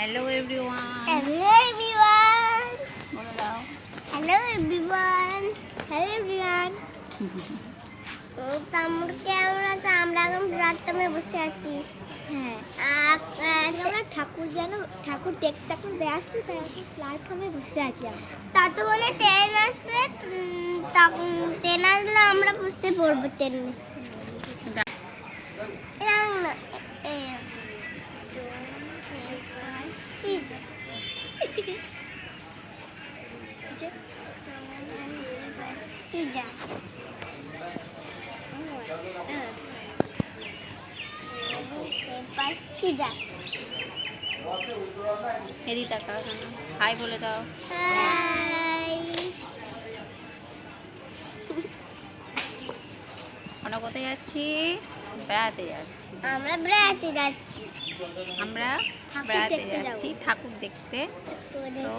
Hello everyone. Hello everyone. বলে দাও। Hello everyone. Hello everyone. আমরা এখন প্ল্যাটফর্মে বসে আছি। হ্যাঁ, আমরা ঠাকুর দেখতে এখন ব্যস্ত, তাই এখন প্ল্যাটফর্মে বসে আছি আমরা। ততক্ষণে ট্রেন আসবে, তখন ট্রেন আসলে আমরা বসে পড়বো ট্রেনে। এদি টাকা হাই বলে দাও। আমরা কোথায় যাচ্ছি? বেড়াতে যাচ্ছি। আমরা বেড়াতে যাচ্ছি। আমরা বেড়াতে যাচ্ছি ঠাকুর দেখতে। তো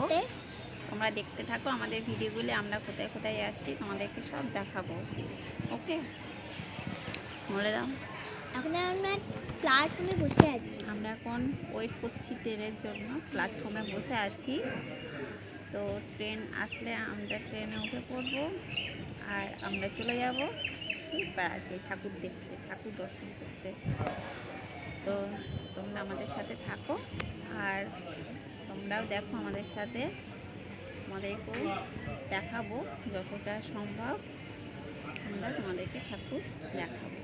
তোমরা দেখতে থাকো আমাদের ভিডিওগুলো, আমরা কোথায় কোথায় যাচ্ছি তোমাদেরকে সব দেখাবো। ওকে, বলে দাও। এখন আমরা প্ল্যাটফর্মে বসে আছি। আমরা এখন ওয়েট করছি ট্রেনের জন্য, প্ল্যাটফর্মে বসে আছি। তো ট্রেন আসলে আমরা ট্রেনে উঠে পড়বো আর আমরা চলে যাব সেই বেড়াতে, ঠাকুর দেখতে, ঠাকুর দর্শন করতে। তো তোমরা আমাদের সাথে থাকো আর তোমরাও দেখো আমাদের সাথে, তোমাদেরকেও দেখাবো যতটা সম্ভব আমরা তোমাদেরকে ঠাকুর দেখাবো।